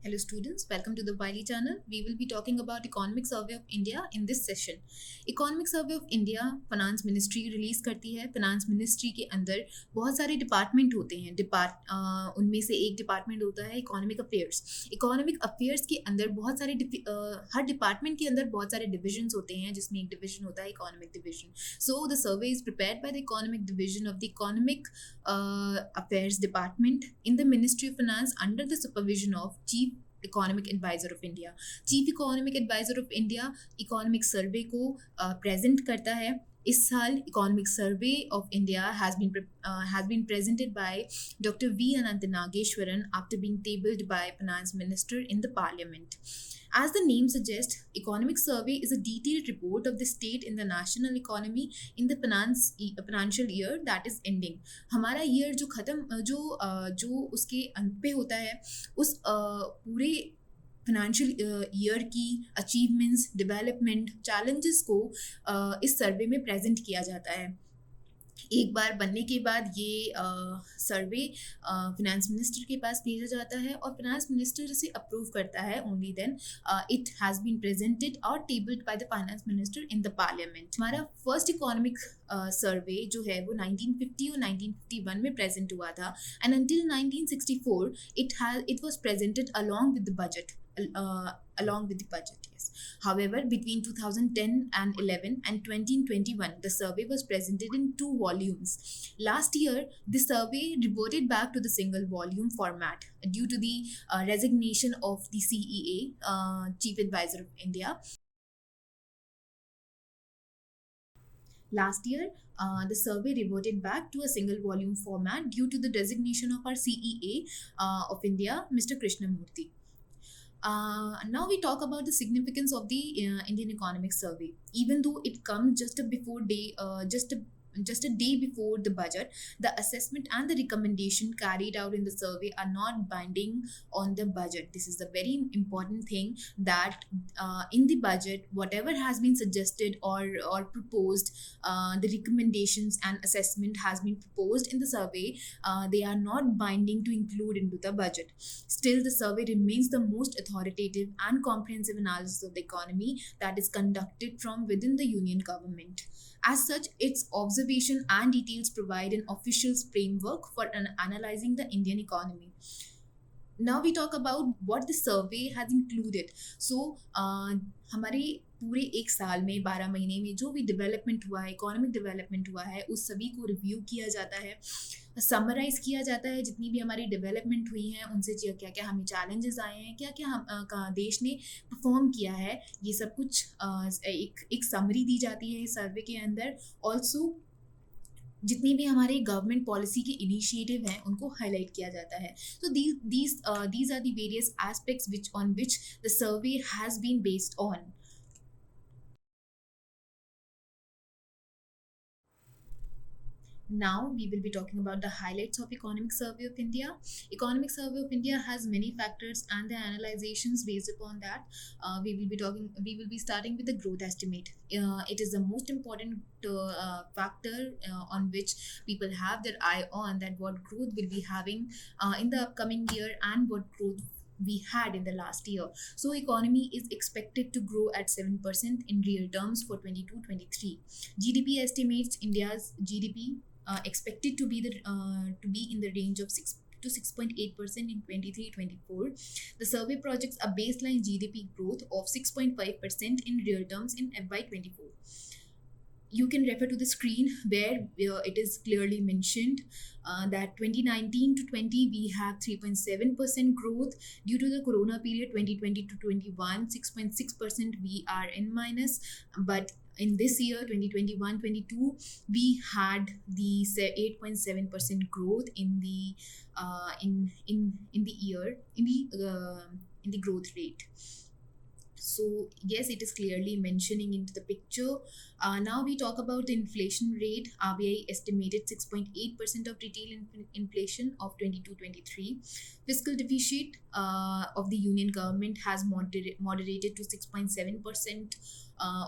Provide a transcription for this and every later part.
Hello students, welcome to the Wiley channel. We will be talking about Economic Survey of India in this session. Economic Survey of India finance ministry release करती है. Finance ministry के अंदर बहुत सारे department होते हैं. उनमें से एक डिपार्टमेंट होता है इकोनॉमिक अफेयर्स. इकोनॉमिक अफेयर्स के अंदर बहुत सारे हर डिपार्टमेंट के अंदर बहुत सारे डिविजन्स होते हैं, जिसमें एक डिवीजन होता है economic division. So the survey is prepared by the economic division of the economic affairs department in the Ministry of Finance under the supervision of Chief economic adviser of India. Chief economic adviser of India economic survey को present करता है. इस साल economic survey of India has been presented by Dr. V. Anant Nageshwaran after being tabled by Finance Minister in the Parliament. As the name suggests, economic survey is a detailed report of the state in the national economy in the financial year that is ending. हमारा year जो जो उसके अंत पे होता है, उस पूरे फाइनेंशियल ईयर की अचीवमेंट्स, डेवलपमेंट, चैलेंजेस को इस सर्वे में प्रेजेंट किया जाता है. एक बार बनने के बाद ये सर्वे फिनेंस मिनिस्टर के पास भेजा जाता है और फिनेंस मिनिस्टर इसे अप्रूव करता है. Only then it has been presented और tabled by the finance minister in the parliament. हमारा फर्स्ट इकोनॉमिक सर्वे जो है वो 1950 और 1951 में प्रेजेंट हुआ था, and until 1964 it was presented along with the budget. Yes. However, between 2010 and 11 and 2021, the survey was presented in two volumes. Last year, the survey reverted back to the single volume format due to the resignation of the CEA, Chief Advisor of India. Last year, the survey reverted back to a single volume format due to the designation of our CEA of India, Mr. Krishnamurthy. Now we talk about the significance of the Indian Economic Survey. Even though it comes just a day before the budget, the assessment and the recommendation carried out in the survey are not binding on the budget. This is a very important thing, that in the budget, whatever has been suggested or proposed, the recommendations and assessment has been proposed in the survey, they are not binding to include into the budget. Still, the survey remains the most authoritative and comprehensive analysis of the economy that is conducted from within the union government. As such, its observation and details provide an official framework for analyzing the Indian economy. Now we talk about what the survey has included. So, हमारे पूरे एक साल में 12 महीने में जो भी development हुआ है, इकोनॉमिक डेवलपमेंट हुआ है, उस सभी को रिव्यू किया जाता है, समराइज किया जाता है. जितनी भी हमारी डेवलपमेंट हुई है उनसे क्या क्या हमें चैलेंजेस आए हैं, क्या क्या हम देश ने परफॉर्म किया है, ये सब कुछ एक समरी दी जाती है इस सर्वे के अंदर. ऑल्सो जितनी भी हमारे गवर्नमेंट पॉलिसी के इनिशिएटिव हैं उनको हाईलाइट किया जाता है. तो these are the various aspects on which the survey has been based on. Now we will be talking about the highlights of Economic Survey of India. Economic Survey of India has many factors and the analyzations based upon that. We will be starting with the growth estimate. It is the most important factor on which people have their eye on, that what growth will be having in the upcoming year and what growth we had in the last year. So economy is expected to grow at 7% in real terms for 22-23. GDP estimates India's GDP expected to be in the range of 6 to 6.8% in 23-24. The survey projects a baseline GDP growth of 6.5% in real terms in FY24. You can refer to the screen where it is clearly mentioned that 2019 to 20 we have 3.7% growth. Due to the corona period 2020 to 21, 6.6% we are in minus, but in this year 2021-22 we had the 8.7% growth in the year in the growth rate. So yes, it is clearly mentioning into the picture Now we talk about the inflation rate. RBI estimated 6.8% of retail inflation of 22-23. Fiscal deficit of the union government has moderated to 6.7%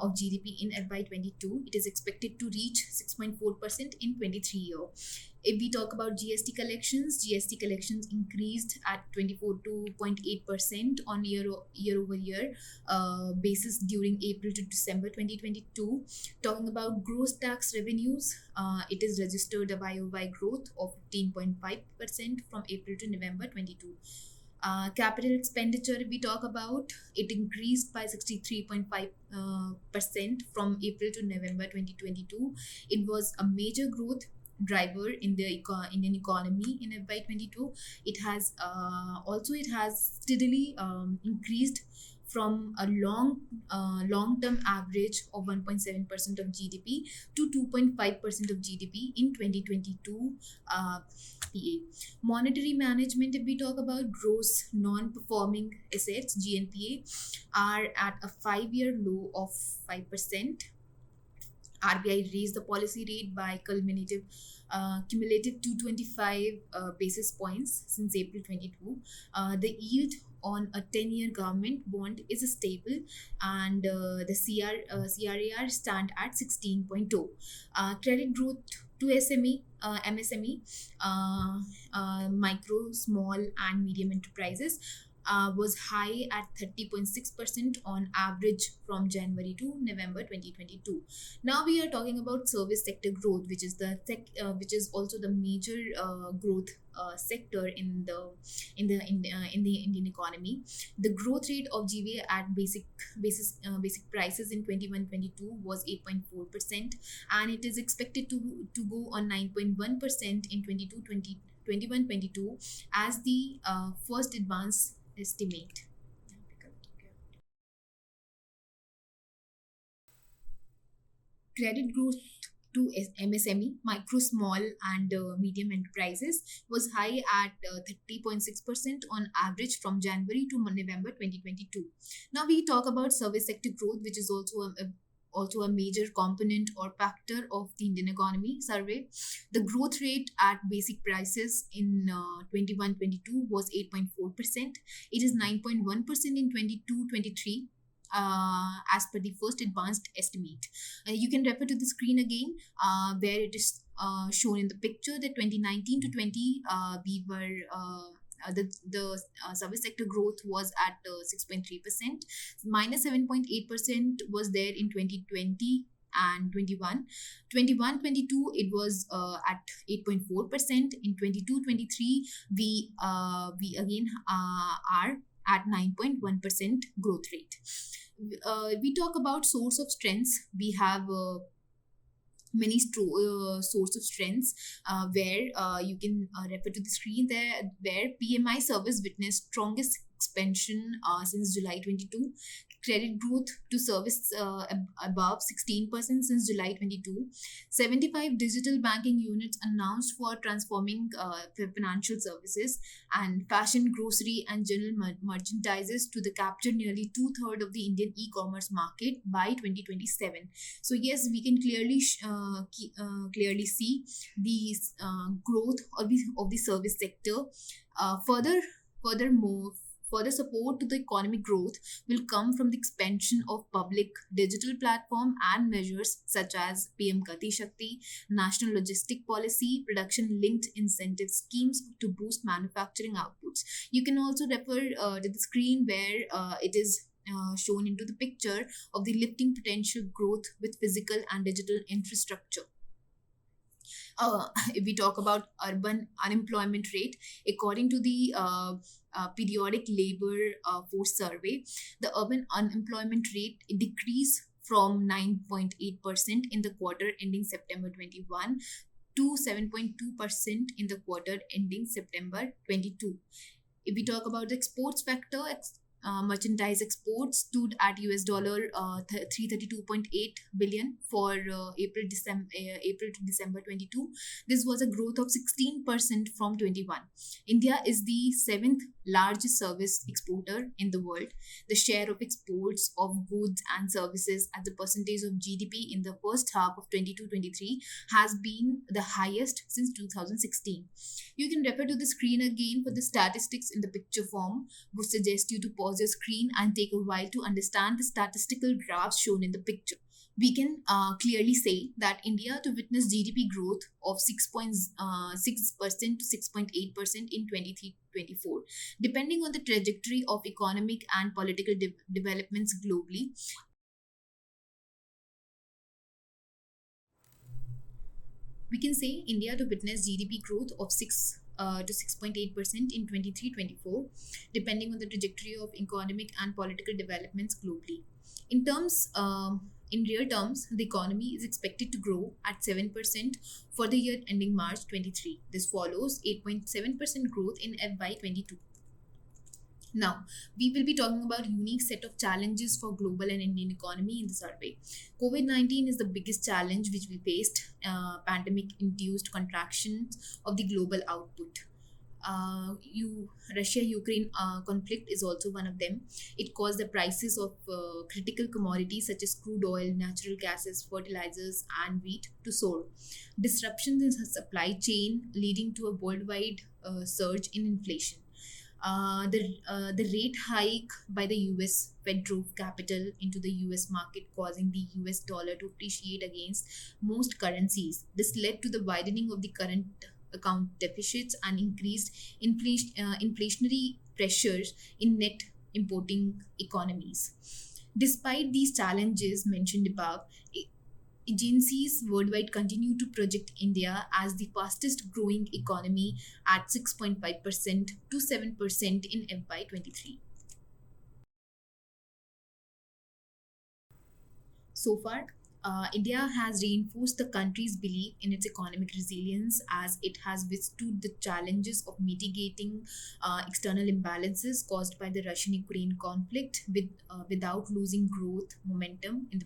of GDP in FY22. It is expected to reach 6.4% in 23 year. If we talk about GST collections increased at 24.8% on year over year basis during April to December 2022. Talking about gross tax revenues, it is registered a YOY growth of 15.5% from April to November 22. Capital expenditure, if we talk about, it increased by 63.5% from April to November 2022. It was a major growth driver in the Indian economy in FY22. It has steadily increased from a long-term average of 1.7% of GDP to 2.5% of GDP in 2022 PA. Monetary management, if we talk about, gross non-performing assets GNPA are at a 5-year low of 5%. RBI raised the policy rate by cumulative 225 basis points since April 22. The yield on a 10-year government bond is stable, and the CRAR stand at 16.0. Credit growth to MSME, micro, small and medium enterprises was high at 30.6% on average from January to November 2022. Now we are talking about service sector growth, which is also the major growth sector in the Indian economy. The growth rate of GVA at basic prices in 21-22 was 8.4%, and it is expected to go on 9.1% in 21-22 as the first advance estimate. Credit growth to MSME, micro, small, and medium enterprises was high at 30.6% on average from January to November 2022. Now we talk about service sector growth, which is also a major component or factor of the Indian economy survey. The growth rate at basic prices in 21-22 was 8.4%. It is 9.1% in 22-23. As per the first advanced estimate. You can refer to the screen again where it is shown in the picture that 2019 to 20 we were the service sector growth was at 6.3%. Minus 7.8% was there in 2020 and 21-22 it was at 8.4%. In 22-23 we again are at 9.1% growth rate. We talk about source of strengths. We have many source of strengths where you can refer to the screen there, where PMI service witnessed strongest expansion since July 22. Credit growth to service above 16% since July 22. 75 digital banking units announced for transforming financial services, and fashion, grocery and general merchandises to the capture nearly two-thirds of the Indian e-commerce market by 2027. So yes, we can clearly see the growth of the service sector. Further support to the economic growth will come from the expansion of public digital platform and measures such as PM Gati Shakti, National Logistic Policy, production-linked incentive schemes to boost manufacturing outputs. You can also refer to the screen where it is shown into the picture of the lifting potential growth with physical and digital infrastructure. If we talk about urban unemployment rate, according to the periodic labor force survey, the urban unemployment rate decreased from 9.8% in the quarter ending September 21 to 7.2% in the quarter ending September 22. If we talk about the exports factor, merchandise exports stood at US dollar 332.8 billion for April to December 22. This was a growth of 16% from 21. India is the seventh largest service exporter in the world. The share of exports of goods and services as a percentage of GDP in the first half of 22-23 has been the highest since 2016. You can refer to the screen again for the statistics in the picture form, would suggest you to pause your screen and take a while to understand the statistical graphs shown in the picture. We can clearly say that India to witness GDP growth of 6.6% to 6.8% in 23-24, depending on the trajectory of economic and political developments globally. We can say India to witness GDP growth of 6 to 6.8% in 23-24, depending on the trajectory of economic and political developments globally. In real terms, the economy is expected to grow at 7% for the year ending March 23. This follows 8.7% growth in FY22. Now, we will be talking about unique set of challenges for global and Indian economy in the survey. COVID-19 is the biggest challenge which we faced, pandemic-induced contractions of the global output. Russia-Ukraine conflict is also one of them. It caused the prices of critical commodities such as crude oil, natural gases, fertilizers, and wheat to soar. Disruptions in the supply chain leading to a worldwide surge in inflation. The rate hike by the US Fed drove capital into the US market, causing the US dollar to appreciate against most currencies. This led to the widening of the current account deficits and increased inflationary pressures in net importing economies. Despite these challenges mentioned above, agencies worldwide continue to project India as the fastest growing economy at 6.5% to 7% in FY23. So far, India has reinforced the country's belief in its economic resilience as it has withstood the challenges of mitigating external imbalances caused by the Russian-Ukraine conflict without losing growth momentum in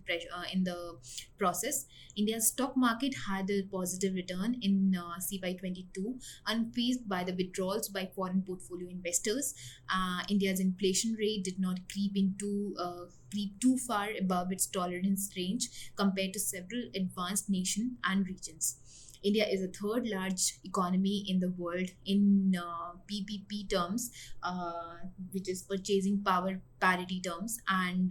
the process. India's stock market had a positive return in CY22, unfazed by the withdrawals by foreign portfolio investors. India's inflation rate did not creep too far above its tolerance range compared to several advanced nations and regions. India is the third large economy in the world in PPP terms, which is purchasing power parity terms, and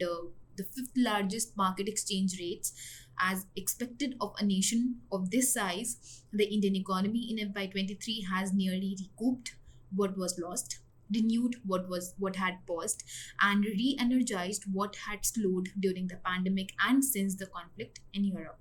the fifth largest market exchange rates. As expected of a nation of this size, the Indian economy in FY23 has nearly recouped what was lost, renewed what had paused, and re-energized what had slowed during the pandemic and since the conflict in Europe.